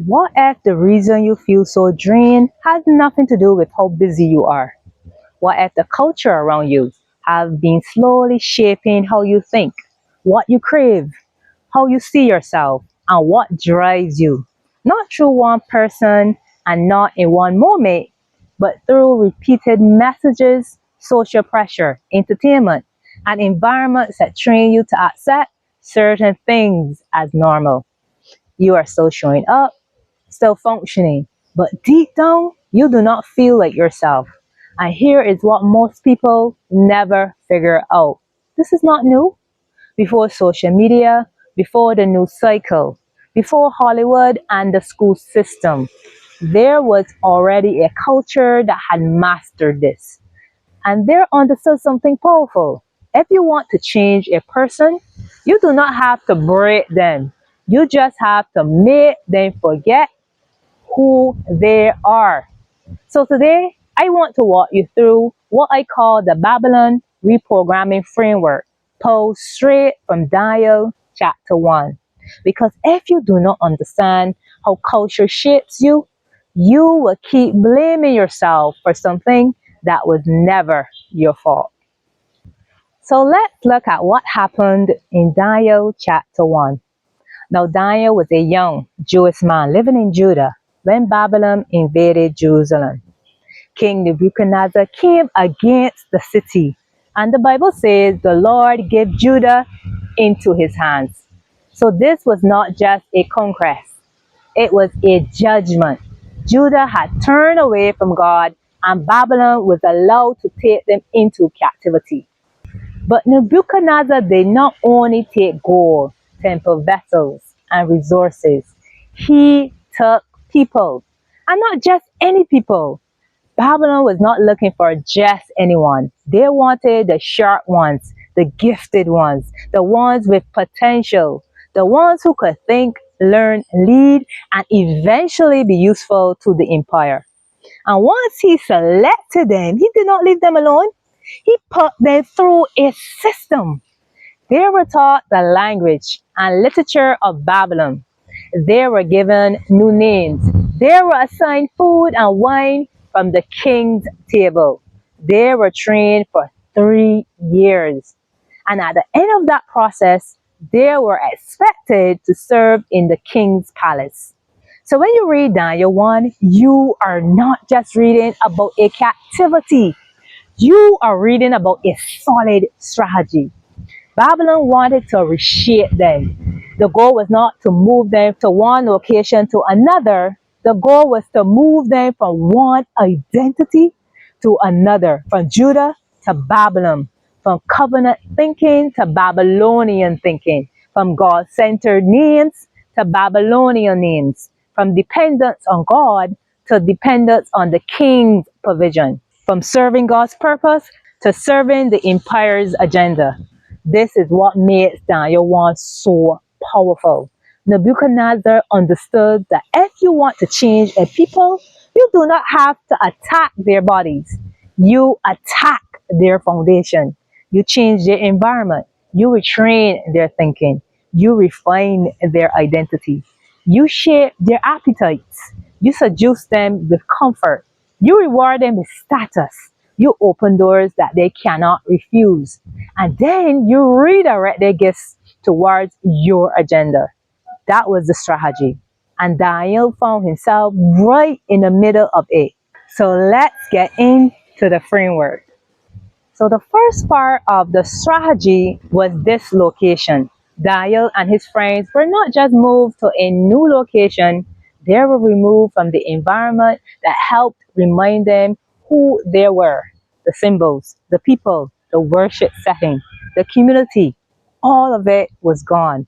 What if the reason you feel so drained has nothing to do with how busy you are? What if the culture around you has been slowly shaping how you think, what you crave, how you see yourself, and what drives you? Not through one person and not in one moment, but through repeated messages, social pressure, entertainment, and environments that train you to accept certain things as normal. You are still showing up, still functioning, but deep down, you do not feel like yourself. And here is what most people never figure out. This is not new. Before social media, before the news cycle, before Hollywood and the school system, there was already a culture that had mastered this. And they understood something powerful. If you want to change a person, you do not have to break them. You just have to make them forget who they are. So today, I want to walk you through what I call the Babylon Reprogramming Framework, pulled straight from Daniel chapter 1. Because if you do not understand how culture shapes you, you will keep blaming yourself for something that was never your fault. So let's look at what happened in Daniel chapter 1. Now Daniel was a young Jewish man living in Judah when Babylon invaded Jerusalem. King Nebuchadnezzar came against the city, and the Bible says the Lord gave Judah into his hands. So this was not just a conquest, it was a judgment. Judah had turned away from God, and Babylon was allowed to take them into captivity. But Nebuchadnezzar did not only take gold, temple vessels, and resources. He took people, and not just any people. Babylon was not looking for just anyone. They wanted the sharp ones, the gifted ones, the ones with potential, the ones who could think, learn, lead, and eventually be useful to the empire. And once he selected them, he did not leave them alone. He put them through a system. They were taught the language and literature of Babylon. They were given new names. They were assigned food and wine from the king's table. They were trained for 3 years. And at the end of that process, they were expected to serve in the king's palace. So when you read Daniel 1, you are not just reading about a captivity. You are reading about a solid strategy. Babylon wanted to reshape them. The goal was not to move them to one location to another. The goal was to move them from one identity to another, from Judah to Babylon, from covenant thinking to Babylonian thinking, from God-centered names to Babylonian names, from dependence on God to dependence on the king's provision, from serving God's purpose to serving the empire's agenda. This is what makes Daniel 1 so powerful. Nebuchadnezzar understood that if you want to change a people, you do not have to attack their bodies. You attack their foundation. You change their environment. You retrain their thinking. You refine their identity. You shape their appetites. You seduce them with comfort. You reward them with status. You open doors that they cannot refuse. And then you redirect their gifts towards your agenda. That was the strategy. And Daniel found himself right in the middle of it. So let's get into the framework. So the first part of the strategy was this location. Daniel and his friends were not just moved to a new location, they were removed from the environment that helped remind them who they were. The symbols, the people, the worship setting, the community, all of it was gone.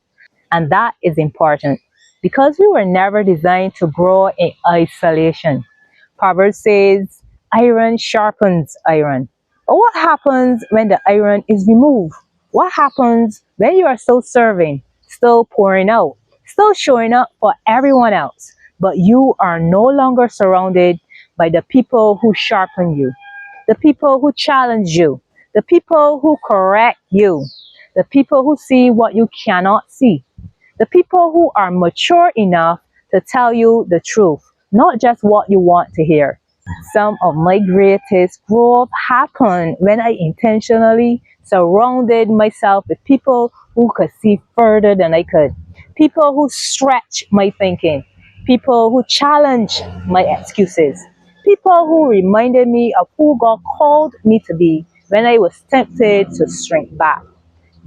And that is important because we were never designed to grow in isolation. Proverbs says, iron sharpens iron. But what happens when the iron is removed? What happens when you are still serving, still pouring out, still showing up for everyone else, but you are no longer surrounded by the people who sharpen you, the people who challenge you, the people who correct you, the people who see what you cannot see, the people who are mature enough to tell you the truth, not just what you want to hear. Some of my greatest growth happened when I intentionally surrounded myself with people who could see further than I could, people who stretch my thinking, people who challenge my excuses, people who reminded me of who God called me to be when I was tempted to shrink back.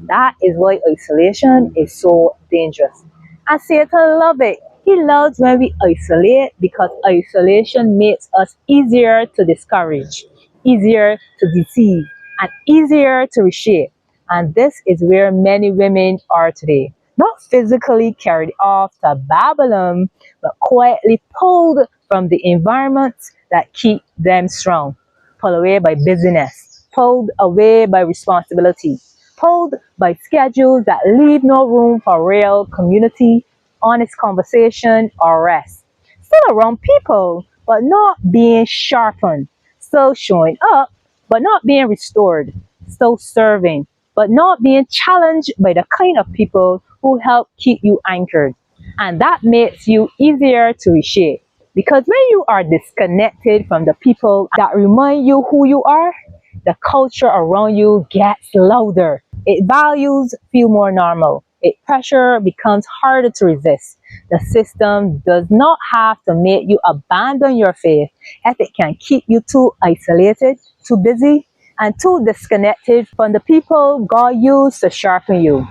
That is why isolation is so dangerous. And Satan loves it. He loves when we isolate because isolation makes us easier to discourage, easier to deceive, and easier to reshape. And this is where many women are today. Not physically carried off to Babylon, but quietly pulled from the environments that keep them strong, pulled away by busyness, pulled away by responsibility, pulled by schedules that leave no room for real community, honest conversation, or rest. Still around people, but not being sharpened. Still showing up, but not being restored. Still serving, but not being challenged by the kind of people who help keep you anchored. And that makes you easier to reshape. Because when you are disconnected from the people that remind you who you are, the culture around you gets louder. Its values feel more normal. Its pressure becomes harder to resist. The system does not have to make you abandon your faith if it can keep you too isolated, too busy, and too disconnected from the people God used to sharpen you.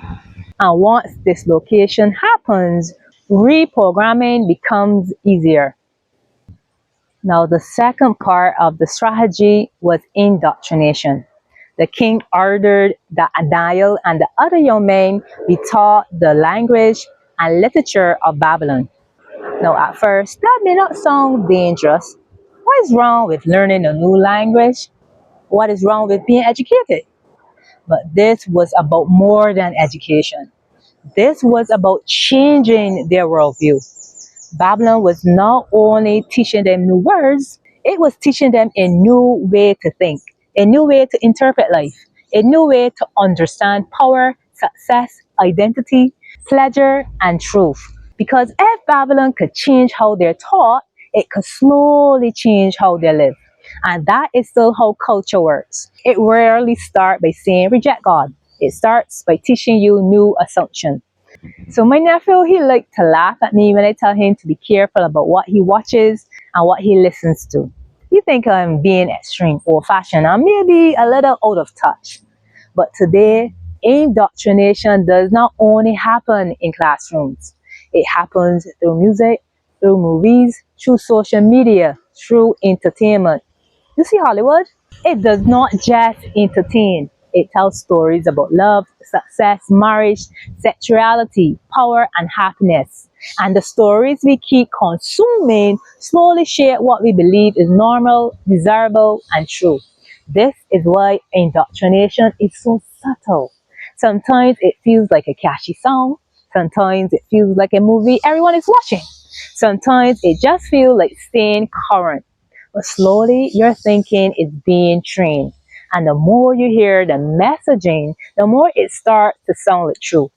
And once dislocation happens, reprogramming becomes easier. Now, the second part of the strategy was indoctrination. The king ordered that Daniel and the other young men be taught the language and literature of Babylon. Now, at first, that may not sound dangerous. What is wrong with learning a new language? What is wrong with being educated? But this was about more than education. This was about changing their worldview. Babylon was not only teaching them new words, it was teaching them a new way to think, a new way to interpret life, a new way to understand power, success, identity, pleasure, and truth. Because if Babylon could change how they're taught, it could slowly change how they live. And that is still how culture works. It rarely starts by saying reject God. It starts by teaching you new assumptions. So my nephew, he liked to laugh at me when I tell him to be careful about what he watches and what he listens to. You think I'm being extreme, old-fashioned, and maybe a little out of touch. But today, indoctrination does not only happen in classrooms. It happens through music, through movies, through social media, through entertainment. You see Hollywood? It does not just entertain. It tells stories about love, success, marriage, sexuality, power, and happiness. And the stories we keep consuming slowly shape what we believe is normal, desirable, and true. This is why indoctrination is so subtle. Sometimes it feels like a catchy song. Sometimes it feels like a movie everyone is watching. Sometimes it just feels like staying current. But slowly, your thinking is being trained. And the more you hear the messaging, the more it starts to sound like truth.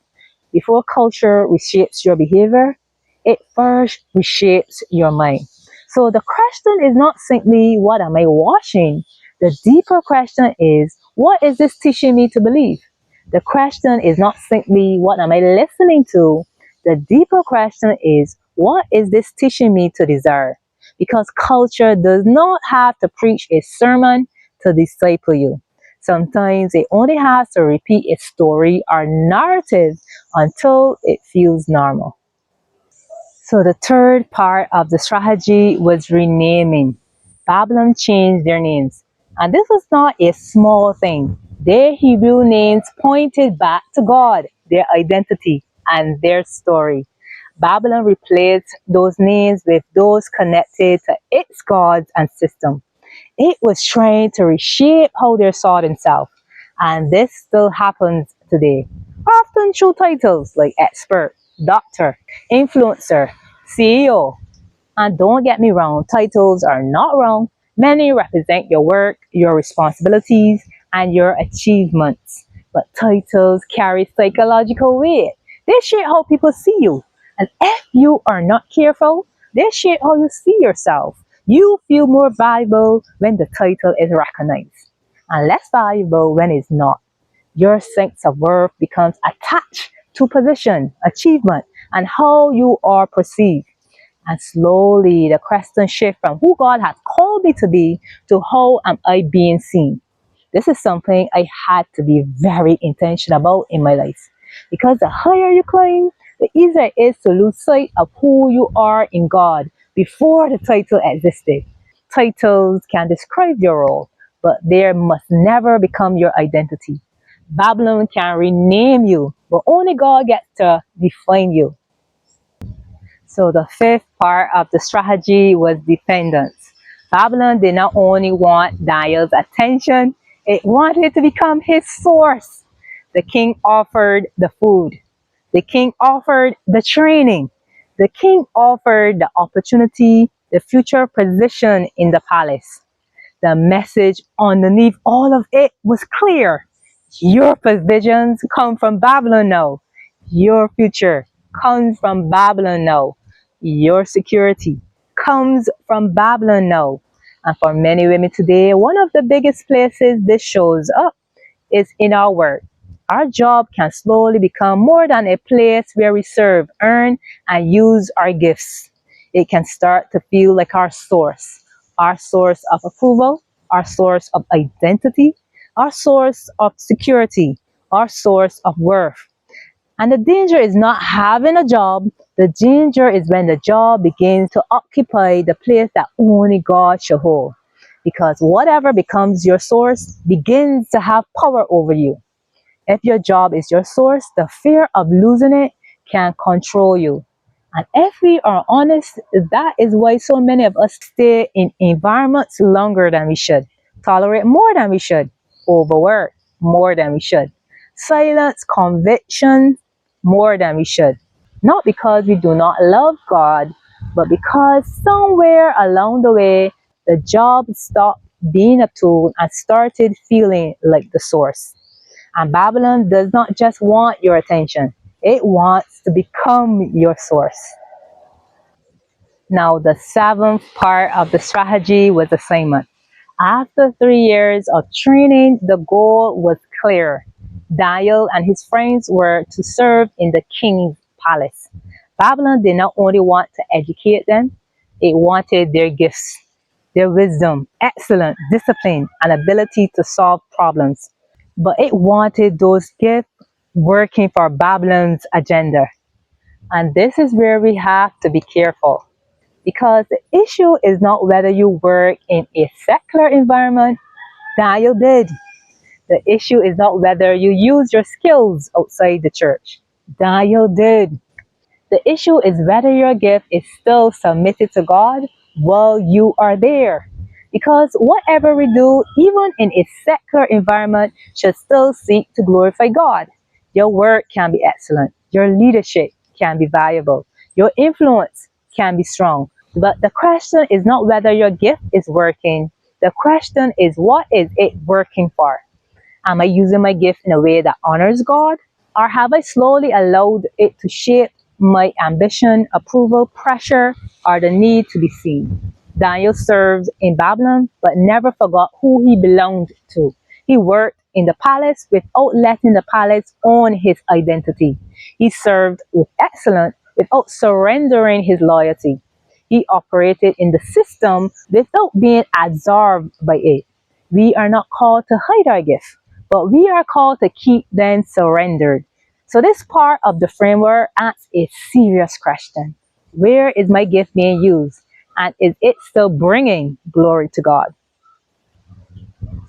Before culture reshapes your behavior, it first reshapes your mind. So the question is not simply, what am I watching? The deeper question is, what is this teaching me to believe? The question is not simply, what am I listening to? The deeper question is, what is this teaching me to desire? Because culture does not have to preach a sermon to disciple you. Sometimes it only has to repeat a story or narrative until it feels normal. So the third part of the strategy was renaming. Babylon changed their names. And this was not a small thing. Their Hebrew names pointed back to God, their identity, and their story. Babylon replaced those names with those connected to its gods and system. It was trying to reshape how they saw themselves. And this still happens today, often through titles like expert, doctor, influencer, CEO. And don't get me wrong, titles are not wrong. Many represent your work, your responsibilities, and your achievements. But titles carry psychological weight. They shape how people see you. And if you are not careful, they shape how you see yourself. You feel more valuable when the title is recognized, and less valuable when it's not. Your sense of worth becomes attached to position, achievement, and how you are perceived. And slowly the question shifts from who God has called me to be to how am I being seen. This is something I had to be very intentional about in my life. Because the higher you climb, the easier it is to lose sight of who you are in God before the title existed. Titles can describe your role, but they must never become your identity. Babylon can rename you, but only God gets to define you. So the fifth part of the strategy was dependence. Babylon did not only want Daniel's attention, it wanted to become his source. The king offered the food. The king offered the training. The king offered the opportunity, the future position in the palace. The message underneath all of it was clear. Your provisions come from Babylon now. Your future comes from Babylon now. Your security comes from Babylon now. And for many women today, one of the biggest places this shows up is in our work. Our job can slowly become more than a place where we serve, earn, and use our gifts. It can start to feel like our source of approval, our source of identity, our source of security, our source of worth. And the danger is not having a job. The danger is when the job begins to occupy the place that only God should hold. Because whatever becomes your source begins to have power over you. If your job is your source, the fear of losing it can control you. And if we are honest, that is why so many of us stay in environments longer than we should, tolerate more than we should, overwork more than we should, silence conviction more than we should. Not because we do not love God, but because somewhere along the way, the job stopped being a tool and started feeling like the source. And Babylon does not just want your attention, it wants to become your source. Now, the seventh part of the strategy was assignment. After 3 years of training, the goal was clear. Daniel and his friends were to serve in the king's palace. Babylon did not only want to educate them, it wanted their gifts, their wisdom, excellence, discipline, and ability to solve problems. But it wanted those gifts working for Babylon's agenda. And this is where we have to be careful. Because the issue is not whether you work in a secular environment, Daniel did. The issue is not whether you use your skills outside the church. Daniel did. The issue is whether your gift is still submitted to God while you are there. Because whatever we do, even in a secular environment, should still seek to glorify God. Your work can be excellent. Your leadership can be valuable. Your influence can be strong. But the question is not whether your gift is working. The question is, what is it working for? Am I using my gift in a way that honors God? Or have I slowly allowed it to shape my ambition, approval, pressure, or the need to be seen? Daniel served in Babylon, but never forgot who he belonged to. He worked in the palace without letting the palace own his identity. He served with excellence without surrendering his loyalty. He operated in the system without being absorbed by it. We are not called to hide our gifts, but we are called to keep them surrendered. So this part of the framework asks a serious question. Where is my gift being used? And is it still bringing glory to God?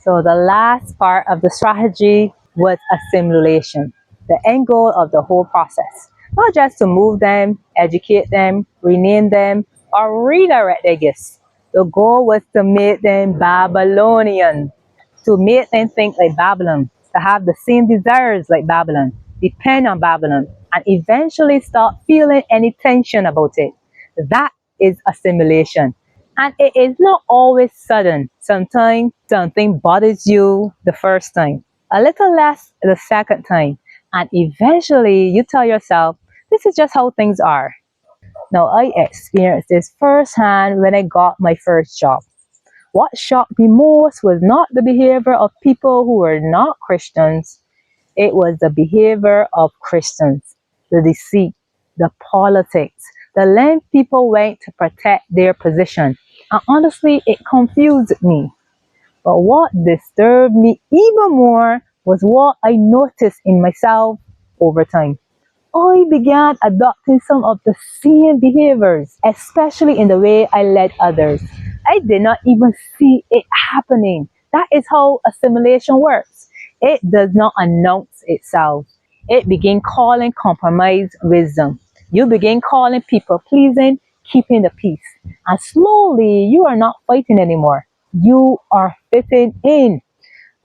So the last part of the strategy was assimilation, the end goal of the whole process. Not just to move them, educate them, rename them, or redirect their gifts. The goal was to make them Babylonian, to make them think like Babylon, to have the same desires like Babylon, depend on Babylon, and eventually start feeling any tension about it. That is assimilation. And it is not always sudden. Sometimes something bothers you the first time, a little less the second time, and eventually you tell yourself, This is just how things are. Now, I experienced this firsthand when I got my first job. What shocked me most was not the behavior of people who were not Christians, it was the behavior of Christians, the deceit, the politics, the length people went to protect their position. And honestly, it confused me. But what disturbed me even more was what I noticed in myself over time. I began adopting some of the same behaviors, especially in the way I led others. I did not even see it happening. That is how assimilation works. It does not announce itself. It begins calling compromise wisdom. You begin calling people pleasing, keeping the peace. And slowly, you are not fighting anymore. You are fitting in.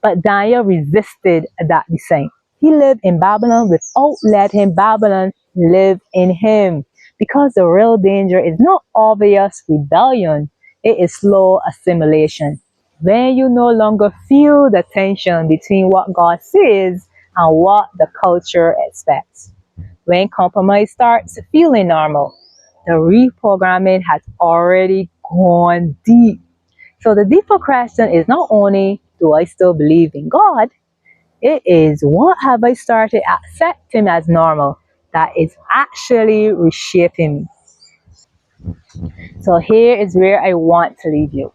But Daniel resisted that descent. He lived in Babylon without letting Babylon live in him. Because the real danger is not obvious rebellion, it is slow assimilation. When you no longer feel the tension between what God says and what the culture expects. When compromise starts feeling normal, the reprogramming has already gone deep. So the deeper question is not only do I still believe in God, it is what have I started accepting as normal that is actually reshaping me. So here is where I want to leave you.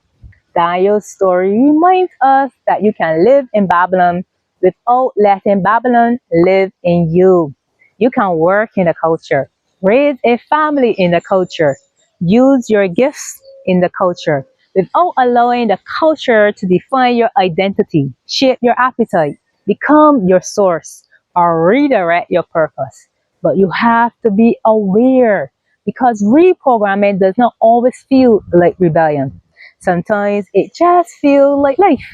Daniel's story reminds us that you can live in Babylon without letting Babylon live in you. You can work in the culture, raise a family in the culture, use your gifts in the culture without allowing the culture to define your identity, shape your appetite, become your source, or redirect your purpose. But you have to be aware because reprogramming does not always feel like rebellion. Sometimes it just feels like life.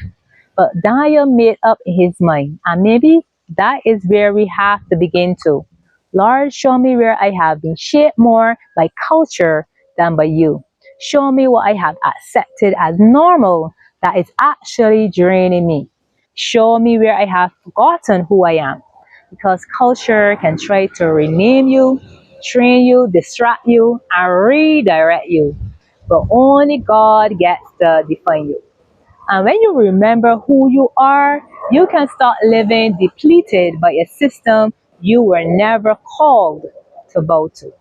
But Daniel made up his mind, and maybe that is where we have to begin to. Lord, show me where I have been shaped more by culture than by you. Show me what I have accepted as normal that is actually draining me. Show me where I have forgotten who I am. Because culture can try to rename you, train you, distract you, and redirect you. But only God gets to define you. And when you remember who you are, you can start living depleted by a system you were never called to bow to.